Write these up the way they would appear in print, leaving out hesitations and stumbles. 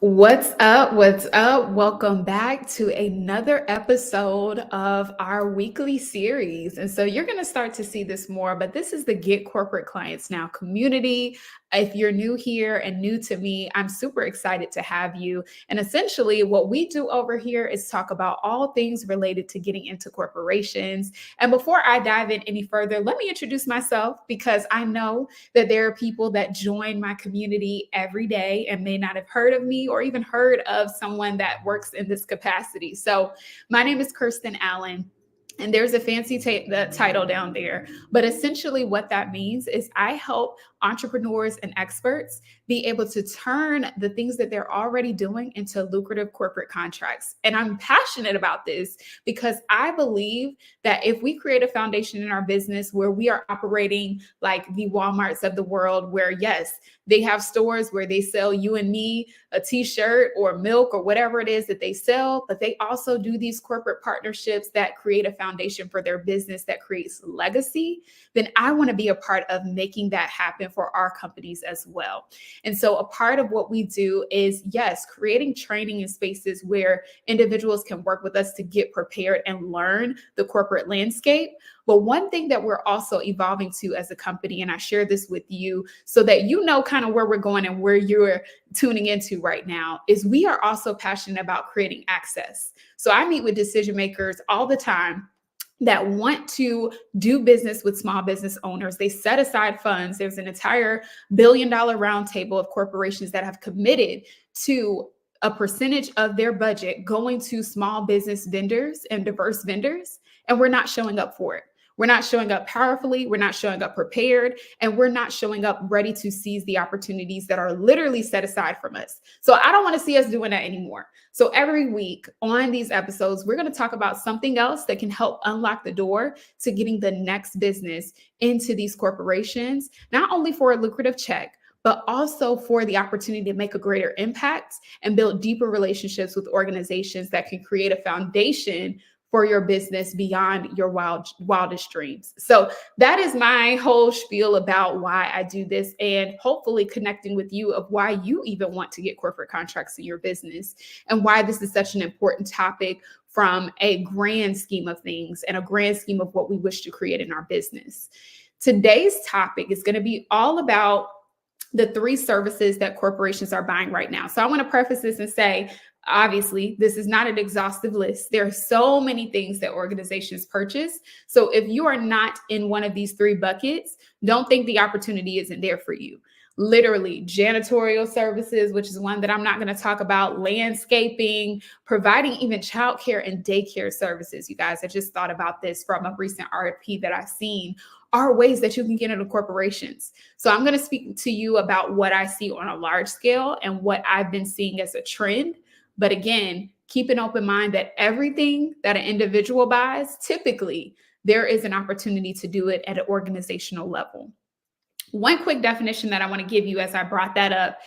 What's up? What's up? Welcome back to another episode of our weekly series. And so you're going to start to see this more, but this is the Get Corporate Clients Now community. If you're new here and new to me, I'm super excited to have you. And essentially, what we do over here is talk about all things related to getting into corporations. And before I dive in any further, let me introduce myself because I know that there are people that join my community every day and may not have heard of me or even heard of someone that works in this capacity. So, my name is Kirsten Allen. And there's a fancy the title down there. But essentially, what that means is I help entrepreneurs and experts be able to turn the things that they're already doing into lucrative corporate contracts. And I'm passionate about this because I believe that if we create a foundation in our business where we are operating like the Walmarts of the world, where yes, they have stores where they sell you and me a t-shirt or milk or whatever it is that they sell, but they also do these corporate partnerships that create a foundation for their business that creates legacy, then I want to be a part of making that happen for our companies as well. And so a part of what we do is, yes, creating training in spaces where individuals can work with us to get prepared and learn the corporate landscape. But one thing that we're also evolving to as a company, and I share this with you so that you know kind of where we're going and where you're tuning into right now, is we are also passionate about creating access. So I meet with decision makers all the time that want to do business with small business owners. They set aside funds. There's an entire billion-dollar roundtable of corporations that have committed to a percentage of their budget going to small business vendors and diverse vendors, and we're not showing up for it. We're not showing up powerfully, we're not showing up prepared, and we're not showing up ready to seize the opportunities that are literally set aside from us. So I don't want to see us doing that anymore. So every week on these episodes, we're going to talk about something else that can help unlock the door to getting the next business into these corporations, not only for a lucrative check, but also for the opportunity to make a greater impact and build deeper relationships with organizations that can create a foundation for your business beyond your wildest dreams. So that is my whole spiel about why I do this, and hopefully connecting with you of why you even want to get corporate contracts in your business and why this is such an important topic from a grand scheme of things and a grand scheme of what we wish to create in our business. Today's topic is going to be all about the three services that corporations are buying right now. So I want to preface this and say, obviously, this is not an exhaustive list. There are so many things that organizations purchase. So if you are not in one of these three buckets, don't think the opportunity isn't there for you. Literally, janitorial services, which is one that I'm not going to talk about, landscaping, providing even childcare and daycare services. You guys, I just thought about this from a recent RFP that I've seen, are ways that you can get into corporations. So I'm going to speak to you about what I see on a large scale and what I've been seeing as a trend. But again, keep an open mind that everything that an individual buys, typically there is an opportunity to do it at an organizational level. One quick definition that I want to give you as I brought that up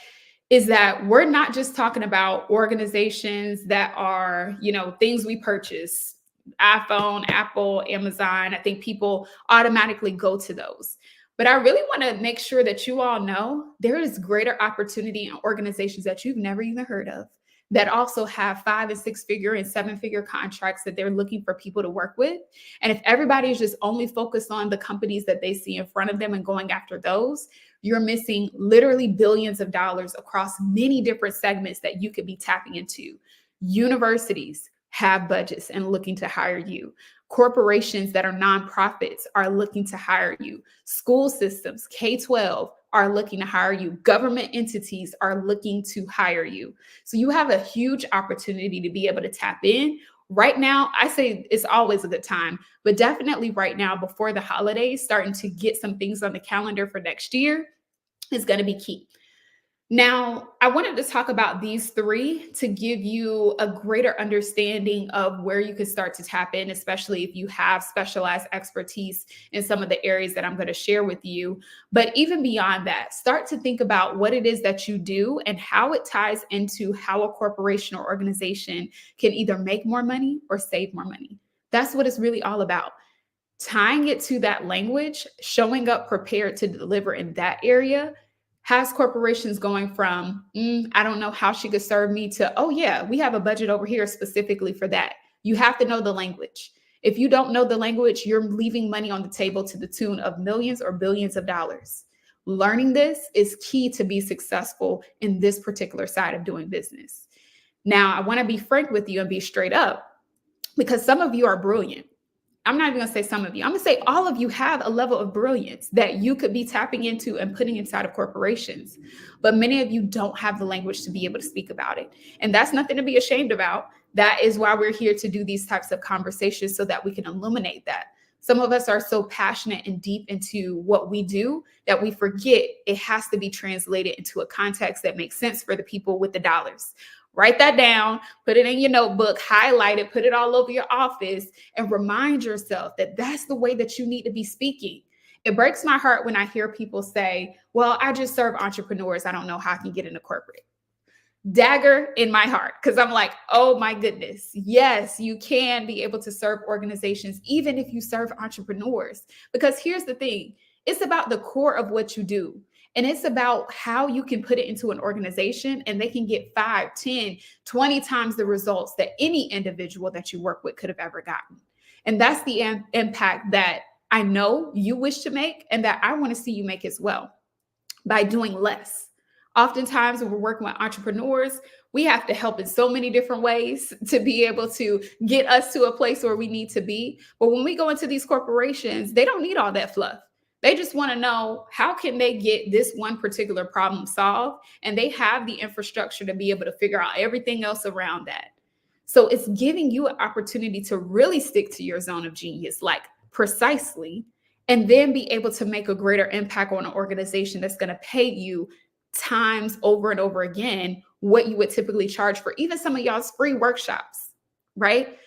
is that we're not just talking about organizations that are, things we purchase, iPhone, Apple, Amazon. I think people automatically go to those. But I really want to make sure that you all know there is greater opportunity in organizations that you've never even heard of that also have 5 and 6 figure and 7 figure contracts that they're looking for people to work with. And if everybody is just only focused on the companies that they see in front of them and going after those, you're missing literally billions of dollars across many different segments that you could be tapping into. Universities have budgets and looking to hire you. Corporations that are nonprofits are looking to hire you. School systems, K-12, are looking to hire you. Government entities are looking to hire you. So you have a huge opportunity to be able to tap in. Right now, I say it's always a good time, but definitely right now before the holidays, starting to get some things on the calendar for next year is going to be key. Now, I wanted to talk about these three to give you a greater understanding of where you can start to tap in, especially if you have specialized expertise in some of the areas that I'm going to share with you. But even beyond that, start to think about what it is that you do and how it ties into how a corporation or organization can either make more money or save more money. That's what it's really all about. Tying it to that language, showing up prepared to deliver in that area has corporations going from, I don't know how she could serve me to, oh, yeah, we have a budget over here specifically for that. You have to know the language. If you don't know the language, you're leaving money on the table to the tune of millions or billions of dollars. Learning this is key to be successful in this particular side of doing business. Now, I want to be frank with you and be straight up, because some of you are brilliant. I'm not even going to say some of you. I'm going to say all of you have a level of brilliance that you could be tapping into and putting inside of corporations. But many of you don't have the language to be able to speak about it. And that's nothing to be ashamed about. That is why we're here to do these types of conversations, so that we can illuminate that. Some of us are so passionate and deep into what we do that we forget it has to be translated into a context that makes sense for the people with the dollars. Write that down, put it in your notebook, highlight it, put it all over your office, and remind yourself that that's the way that you need to be speaking. It breaks my heart when I hear people say, well, I just serve entrepreneurs. I don't know how I can get into corporate. Dagger in my heart, because I'm like, oh my goodness. Yes, you can be able to serve organizations, even if you serve entrepreneurs. Because here's the thing, it's about the core of what you do. And it's about how you can put it into an organization and they can get 5, 10, 20 times the results that any individual that you work with could have ever gotten. And that's the impact that I know you wish to make, and that I want to see you make as well, by doing less. Oftentimes when we're working with entrepreneurs, we have to help in so many different ways to be able to get us to a place where we need to be. But when we go into these corporations, they don't need all that fluff. They just want to know, how can they get this one particular problem solved? And they have the infrastructure to be able to figure out everything else around that. So it's giving you an opportunity to really stick to your zone of genius, like precisely, and then be able to make a greater impact on an organization that's going to pay you times over and over again what you would typically charge for even some of y'all's free workshops, right?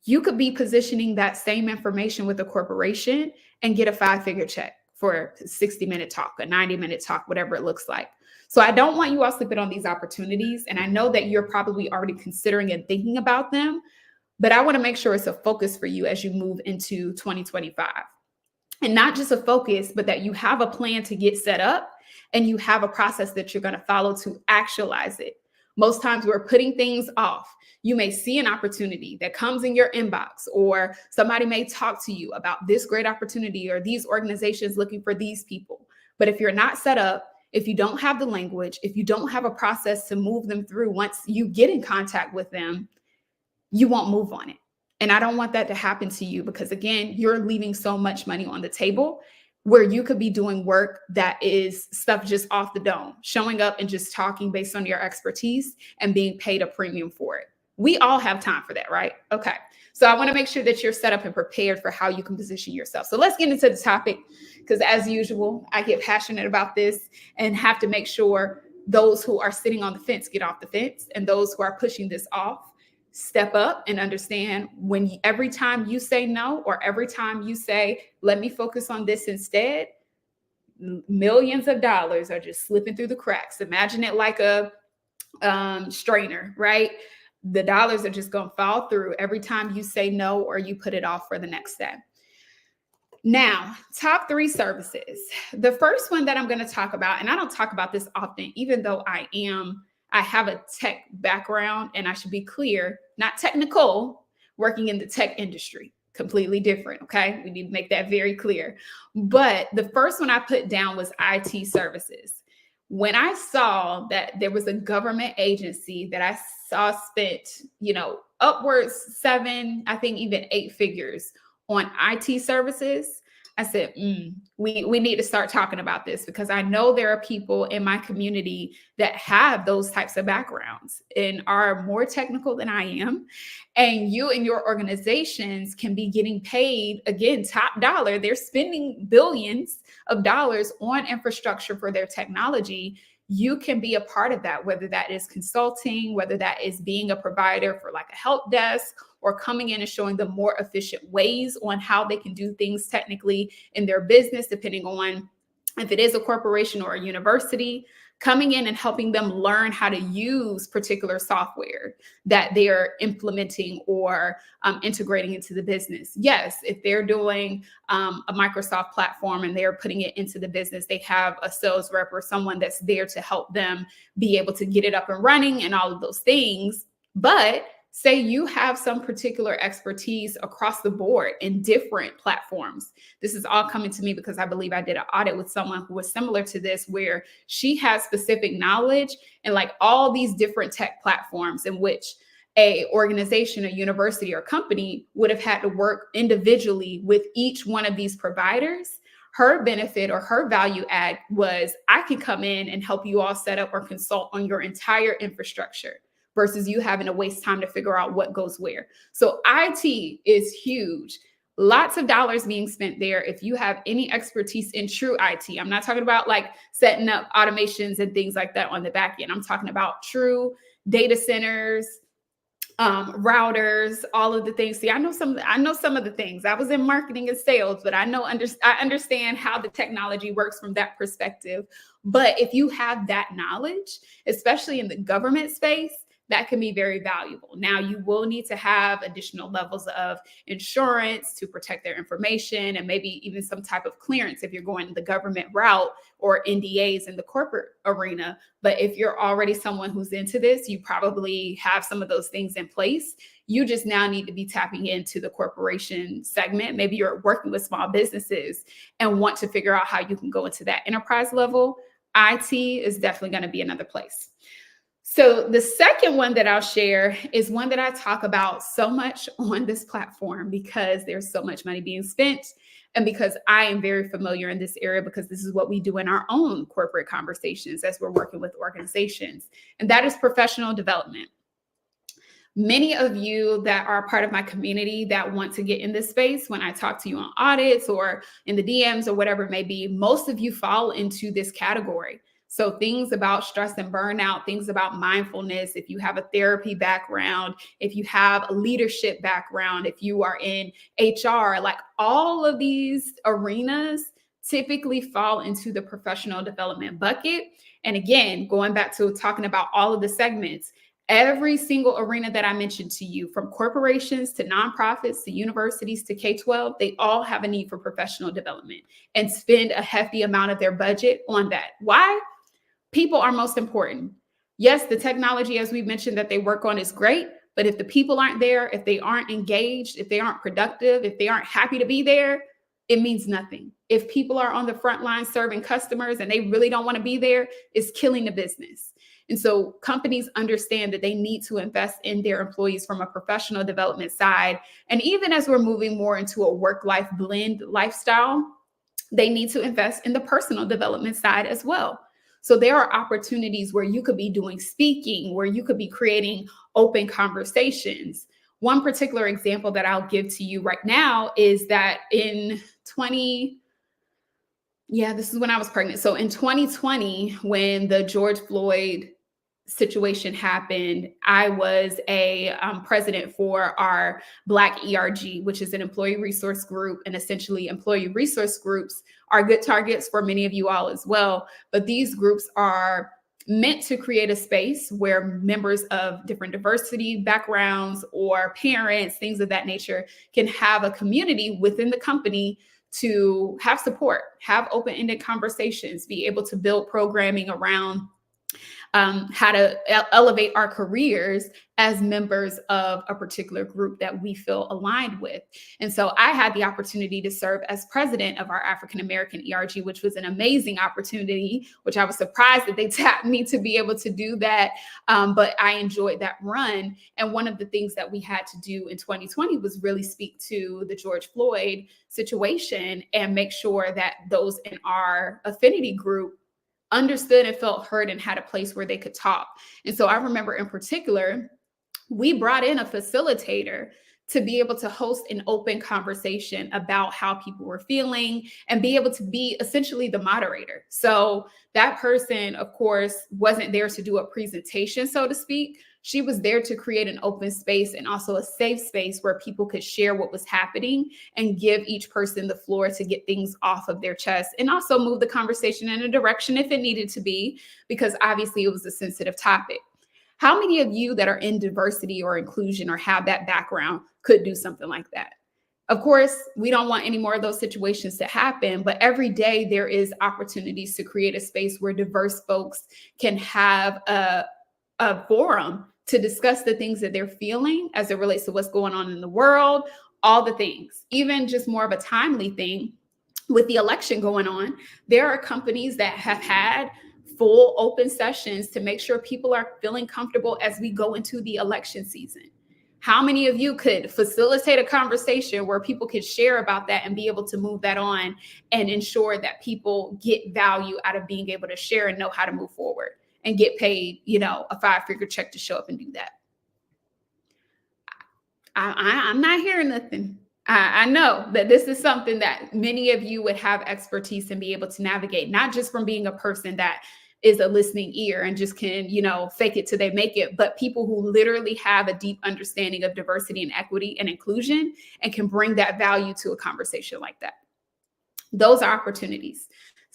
You could be positioning that same information with a corporation and get a 5-figure check for a 60-minute talk, a 90-minute talk, whatever it looks like. So I don't want you all sleeping on these opportunities. And I know that you're probably already considering and thinking about them, but I want to make sure it's a focus for you as you move into 2025. And not just a focus, but that you have a plan to get set up and you have a process that you're going to follow to actualize it. Most times we're putting things off. You may see an opportunity that comes in your inbox, or somebody may talk to you about this great opportunity or these organizations looking for these people. But if you're not set up, if you don't have the language, if you don't have a process to move them through, once you get in contact with them, you won't move on it. And I don't want that to happen to you, because again, you're leaving so much money on the table where you could be doing work that is stuff just off the dome, showing up and just talking based on your expertise and being paid a premium for it. We all have time for that, right? Okay. So I want to make sure that you're set up and prepared for how you can position yourself. So let's get into the topic, because as usual, I get passionate about this and have to make sure those who are sitting on the fence get off the fence, and those who are pushing this off step up and understand every time you say no, or every time you say, let me focus on this instead, millions of dollars are just slipping through the cracks. Imagine it like a strainer, right? The dollars are just going to fall through every time you say no or you put it off for the next step. Now, top 3 services. The first one that I'm going to talk about, and I don't talk about this often, even though I have a tech background, and I should be clear, not technical, working in the tech industry, completely different. Okay. We need to make that very clear. But the first one I put down was IT services. When I saw that there was a government agency that I saw spent, upwards 7, I think even 8 figures on IT services, I said, we need to start talking about this, because I know there are people in my community that have those types of backgrounds and are more technical than I am. And you and your organizations can be getting paid, again, top dollar. They're spending billions of dollars on infrastructure for their technology. You can be a part of that, whether that is consulting, whether that is being a provider for like a help desk, or coming in and showing them more efficient ways on how they can do things technically in their business, depending on if it is a corporation or a university. coming in and helping them learn how to use particular software that they're implementing or integrating into the business. Yes, if they're doing a Microsoft platform and they're putting it into the business, they have a sales rep or someone that's there to help them be able to get it up and running and all of those things. But say you have some particular expertise across the board in different platforms. This is all coming to me because I believe I did an audit with someone who was similar to this, where she has specific knowledge in like all these different tech platforms in which a organization, a university, or company would have had to work individually with each one of these providers. Her benefit or her value add was, I can come in and help you all set up or consult on your entire infrastructure, versus you having to waste time to figure out what goes where. So IT is huge. Lots of dollars being spent there. If you have any expertise in true IT, I'm not talking about like setting up automations and things like that on the back end. I'm talking about true data centers, routers, all of the things. See, I know some of the things. I was in marketing and sales, but I understand how the technology works from that perspective. But if you have that knowledge, especially in the government space, that can be very valuable. Now, you will need to have additional levels of insurance to protect their information, and maybe even some type of clearance if you're going the government route, or NDAs in the corporate arena. But if you're already someone who's into this, you probably have some of those things in place. You just now need to be tapping into the corporation segment. Maybe you're working with small businesses and want to figure out how you can go into that enterprise level. IT is definitely going to be another place. So the second one that I'll share is one that I talk about so much on this platform because there's so much money being spent, and because I am very familiar in this area, because this is what we do in our own corporate conversations as we're working with organizations, and that is professional development. Many of you that are part of my community that want to get in this space, when I talk to you on audits or in the DMs or whatever it may be, most of you fall into this category. So things about stress and burnout, things about mindfulness, if you have a therapy background, if you have a leadership background, if you are in HR, like all of these arenas typically fall into the professional development bucket. And again, going back to talking about all of the segments, every single arena that I mentioned to you, from corporations to nonprofits to universities to K-12, they all have a need for professional development and spend a hefty amount of their budget on that. Why? People are most important. Yes, the technology, as we mentioned, that they work on is great, but if the people aren't there, if they aren't engaged, if they aren't productive, if they aren't happy to be there, it means nothing. If people are on the front line serving customers and they really don't want to be there, it's killing the business. And so companies understand that they need to invest in their employees from a professional development side. And even as we're moving more into a work-life blend lifestyle, they need to invest in the personal development side as well. So there are opportunities where you could be doing speaking, where you could be creating open conversations. One particular example that I'll give to you right now is that this is when I was pregnant. So in 2020, when the George Floyd situation happened, I was a president for our Black ERG, which is an employee resource group. And essentially employee resource groups are good targets for many of you all as well. But these groups are meant to create a space where members of different diversity backgrounds or parents, things of that nature, can have a community within the company to have support, have open-ended conversations, be able to build programming around how to elevate our careers as members of a particular group that we feel aligned with. And so I had the opportunity to serve as president of our African American ERG, which was an amazing opportunity, which I was surprised that they tapped me to be able to do that. But I enjoyed that run. And one of the things that we had to do in 2020 was really speak to the George Floyd situation and make sure that those in our affinity group understood and felt heard and had a place where they could talk. And so I remember in particular, we brought in a facilitator to be able to host an open conversation about how people were feeling and be able to be essentially the moderator. So that person, of course, wasn't there to do a presentation, so to speak. She was there to create an open space and also a safe space where people could share what was happening and give each person the floor to get things off of their chest and also move the conversation in a direction if it needed to be, because obviously it was a sensitive topic. How many of you that are in diversity or inclusion or have that background could do something like that? Of course, we don't want any more of those situations to happen, but every day there is opportunities to create a space where diverse folks can have a forum to discuss the things that they're feeling as it relates to what's going on in the world, all the things, even just more of a timely thing with the election going on. There are companies that have had full open sessions to make sure people are feeling comfortable as we go into the election season. How many of you could facilitate a conversation where people could share about that and be able to move that on and ensure that people get value out of being able to share and know how to move forward and get paid, a 5-figure check to show up and do that? I'm not hearing nothing. I know that this is something that many of you would have expertise and be able to navigate, not just from being a person that is a listening ear and just can, fake it till they make it, but people who literally have a deep understanding of diversity and equity and inclusion and can bring that value to a conversation like that. Those are opportunities.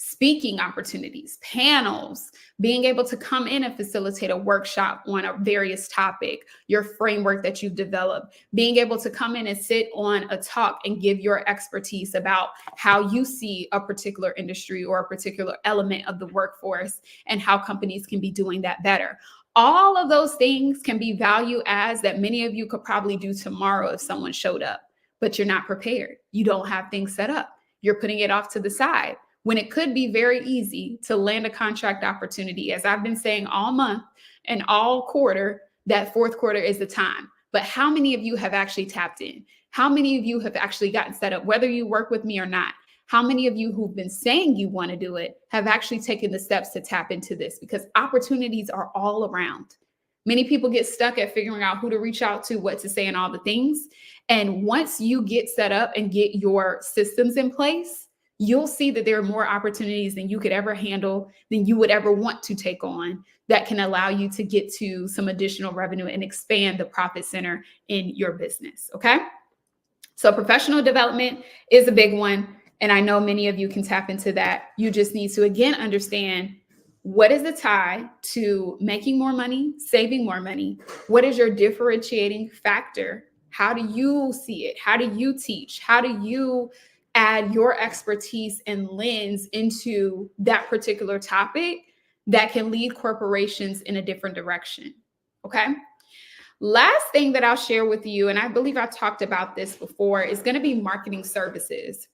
Speaking opportunities, panels, being able to come in and facilitate a workshop on a various topic, your framework that you've developed, being able to come in and sit on a talk and give your expertise about how you see a particular industry or a particular element of the workforce and how companies can be doing that better. All of those things can be value adds that many of you could probably do tomorrow if someone showed up, but you're not prepared. You don't have things set up. You're putting it off to the side, when it could be very easy to land a contract opportunity. As I've been saying all month and all quarter, that fourth quarter is the time. But how many of you have actually tapped in? How many of you have actually gotten set up, whether you work with me or not? How many of you who've been saying you want to do it have actually taken the steps to tap into this? Because opportunities are all around. Many people get stuck at figuring out who to reach out to, what to say, and all the things. And once you get set up and get your systems in place, you'll see that there are more opportunities than you could ever handle, than you would ever want to take on, that can allow you to get to some additional revenue and expand the profit center in your business. Okay. So professional development is a big one. And I know many of you can tap into that. You just need to, again, understand what is the tie to making more money, saving more money? What is your differentiating factor? How do you see it? How do you teach? How do you add your expertise and lens into that particular topic that can lead corporations in a different direction? Okay. Last thing that I'll share with you, and I believe I've talked about this before, is going to be marketing services.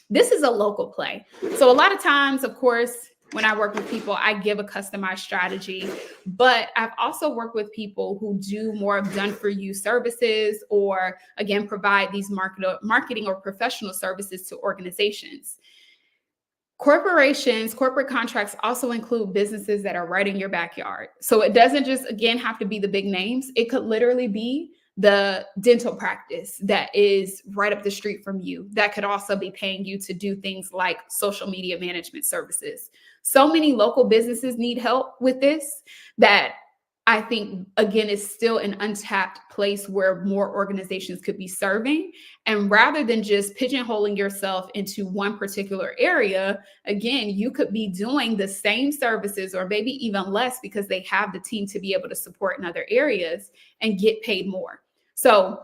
This is a local play. So a lot of times, of course, when I work with people, I give a customized strategy, but I've also worked with people who do more of done-for-you services, or again, provide these marketing or professional services to organizations. Corporations, corporate contracts also include businesses that are right in your backyard. So it doesn't just, again, have to be the big names. It could literally be the dental practice that is right up the street from you, that could also be paying you to do things like social media management services. So many local businesses need help with this that I think, again, is still an untapped place where more organizations could be serving. And rather than just pigeonholing yourself into one particular area, again, you could be doing the same services or maybe even less because they have the team to be able to support in other areas and get paid more. So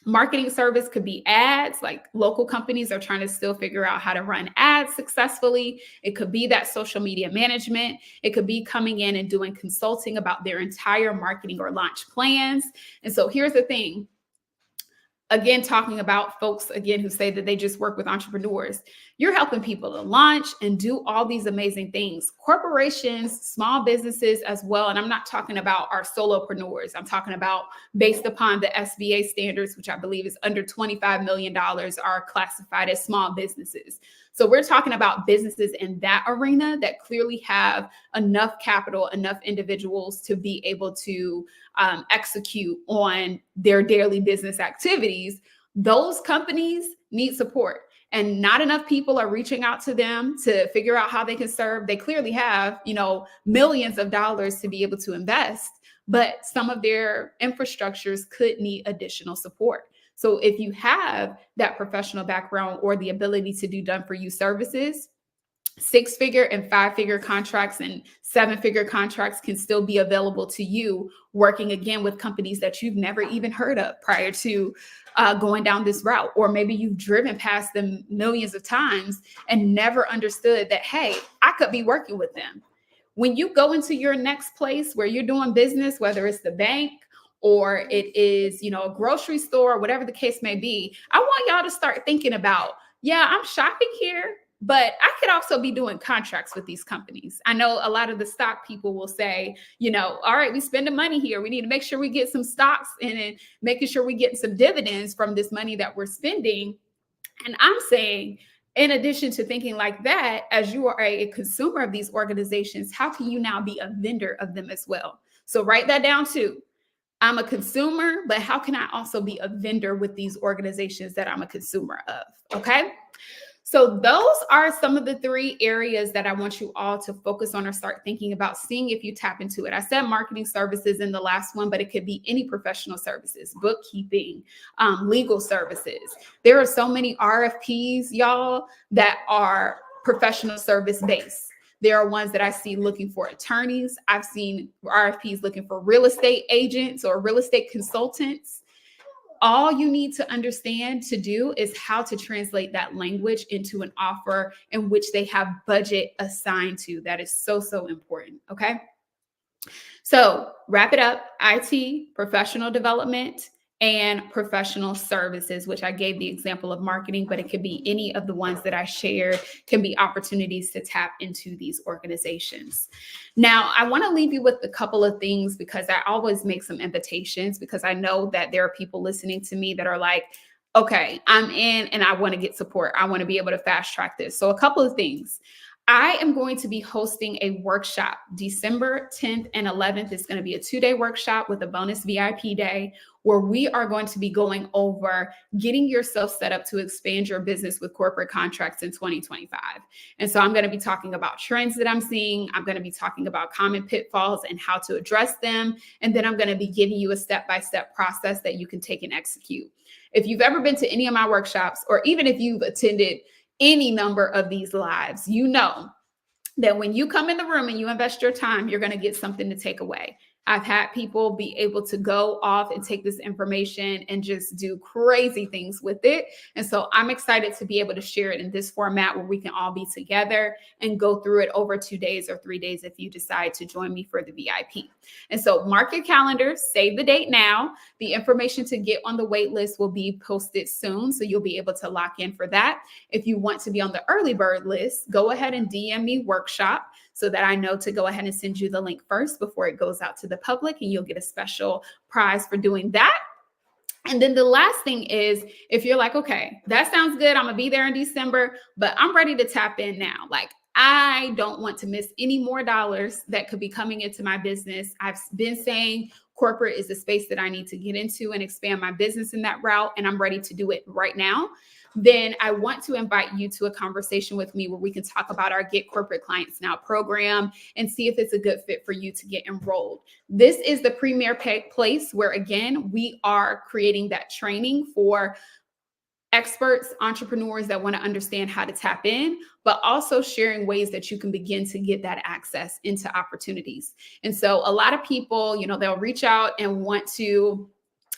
marketing service could be ads, like local companies are trying to still figure out how to run ads successfully. It could be that social media management. It could be coming in and doing consulting about their entire marketing or launch plans. And so here's the thing. Again, talking about folks, again, who say that they just work with entrepreneurs. You're helping people to launch and do all these amazing things. Corporations, small businesses as well. And I'm not talking about our solopreneurs. I'm talking about based upon the SBA standards, which I believe is under $25 million, are classified as small businesses. So we're talking about businesses in that arena that clearly have enough capital, enough individuals to be able to execute on their daily business activities. Those companies need support. And not enough people are reaching out to them to figure out how they can serve. They clearly have, millions of dollars to be able to invest, but some of their infrastructures could need additional support. So if you have that professional background or the ability to do done for you services, 6-figure and 5-figure contracts and 7-figure contracts can still be available to you, working again with companies that you've never even heard of prior to going down this route. Or maybe you've driven past them millions of times and never understood that, hey, I could be working with them. When you go into your next place where you're doing business, whether it's the bank or it is, a grocery store, whatever the case may be, I want y'all to start thinking about, yeah, I'm shopping here, but I could also be doing contracts with these companies. I know a lot of the stock people will say, all right, we spending money here. We need to make sure we get some stocks and making sure we get some dividends from this money that we're spending. And I'm saying, in addition to thinking like that, as you are a consumer of these organizations, how can you now be a vendor of them as well? So write that down too. I'm a consumer, but how can I also be a vendor with these organizations that I'm a consumer of? Okay. So those are some of the 3 areas that I want you all to focus on or start thinking about, seeing if you tap into it. I said marketing services in the last one, but it could be any professional services, bookkeeping, legal services. There are so many RFPs, y'all, that are professional service based. There are ones that I see looking for attorneys. I've seen RFPs looking for real estate agents or real estate consultants. All you need to understand to do is how to translate that language into an offer in which they have budget assigned to. That is so, so important. Okay. So wrap it up: IT, professional development, and professional services, which I gave the example of marketing, but it could be any of the ones that I shared, can be opportunities to tap into these organizations. Now, I want to leave you with a couple of things because I always make some invitations because I know that there are people listening to me that are like, okay, I'm in and I want to get support. I want to be able to fast track this. So a couple of things. I am going to be hosting a workshop December 10th and 11th. It's going to be a 2-day workshop with a bonus VIP day where we are going to be going over getting yourself set up to expand your business with corporate contracts in 2025. And so I'm going to be talking about trends that I'm seeing. I'm going to be talking about common pitfalls and how to address them. And then I'm going to be giving you a step-by-step process that you can take and execute. If you've ever been to any of my workshops, or even if you've attended any number of these lives, you know that when you come in the room and you invest your time, you're going to get something to take away. I've had people be able to go off and take this information and just do crazy things with it. And so I'm excited to be able to share it in this format where we can all be together and go through it over 2 days or 3 days if you decide to join me for the VIP. And so mark your calendar, save the date now. The information to get on the wait list will be posted soon, so you'll be able to lock in for that. If you want to be on the early bird list, go ahead and DM me workshop so that I know to go ahead and send you the link first before it goes out to the public, and you'll get a special prize for doing that. And then the last thing is, if you're like, okay, that sounds good, I'm gonna be there in December, but I'm ready to tap in now. Like, I don't want to miss any more dollars that could be coming into my business. I've been saying corporate is the space that I need to get into and expand my business in that route, and I'm ready to do it right now. Then I want to invite you to a conversation with me where we can talk about our Get Corporate Clients Now program and see if it's a good fit for you to get enrolled. This is the premier place where, again, we are creating that training for experts, entrepreneurs that want to understand how to tap in, but also sharing ways that you can begin to get that access into opportunities. And so a lot of people, they'll reach out and want to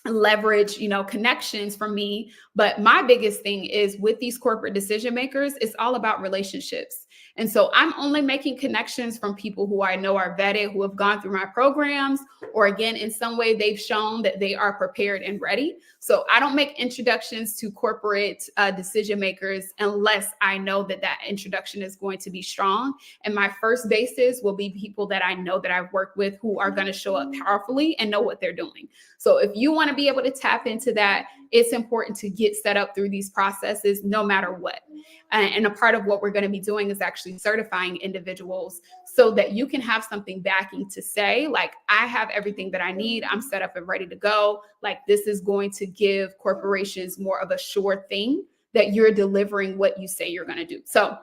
leverage, connections from me. But my biggest thing is with these corporate decision makers, it's all about relationships. And so I'm only making connections from people who I know are vetted, who have gone through my programs, or again, in some way they've shown that they are prepared and ready. So I don't make introductions to corporate decision makers unless I know that that introduction is going to be strong. And my first basis will be people that I know that I've worked with who are going to show up powerfully and know what they're doing. So if you want to be able to tap into that, it's important to get set up through these processes no matter what. And a part of what we're going to be doing is actually certifying individuals so that you can have something backing to say, like, I have everything that I need. I'm set up and ready to go. Like, this is going to give corporations more of a sure thing that you're delivering what you say you're going to do. So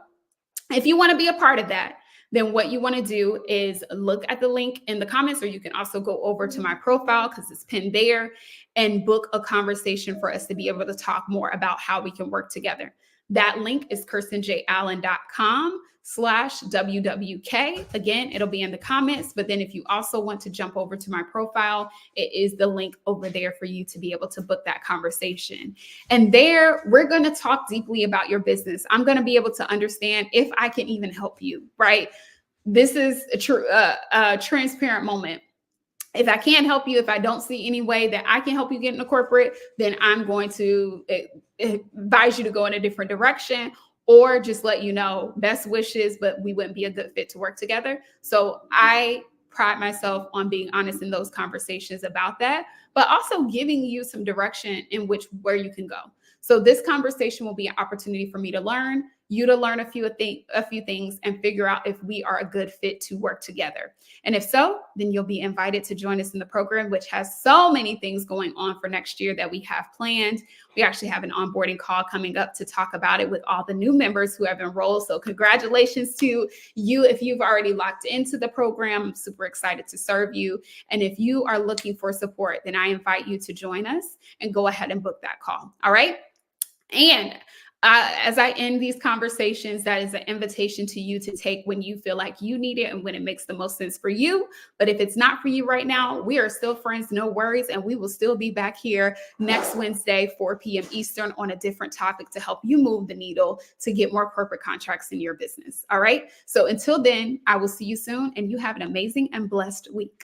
if you want to be a part of that, then what you want to do is look at the link in the comments, or you can also go over to my profile because it's pinned there and book a conversation for us to be able to talk more about how we can work together. That link is kirstenjallen.com/WWK. Again, it'll be in the comments, but then if you also want to jump over to my profile, it is the link over there for you to be able to book that conversation. And there, we're going to talk deeply about your business. I'm going to be able to understand if I can even help you, right? This is a transparent moment. If I can't help you, if I don't see any way that I can help you get into corporate, then I'm going to advise you to go in a different direction, or just let you know, best wishes, but we wouldn't be a good fit to work together. So I pride myself on being honest in those conversations about that, but also giving you some direction in where you can go. So this conversation will be an opportunity for me to learn, you to learn a few things, and figure out if we are a good fit to work together. And if so, then you'll be invited to join us in the program, which has so many things going on for next year that we have planned. We actually have an onboarding call coming up to talk about it with all the new members who have enrolled. So congratulations to you if you've already locked into the program. I'm super excited to serve you. And if you are looking for support, then I invite you to join us and go ahead and book that call. All right. And as I end these conversations, that is an invitation to you to take when you feel like you need it and when it makes the most sense for you. But if it's not for you right now, we are still friends, no worries. And we will still be back here next Wednesday, 4 p.m. Eastern, on a different topic to help you move the needle to get more corporate contracts in your business. All right. So until then, I will see you soon, and you have an amazing and blessed week.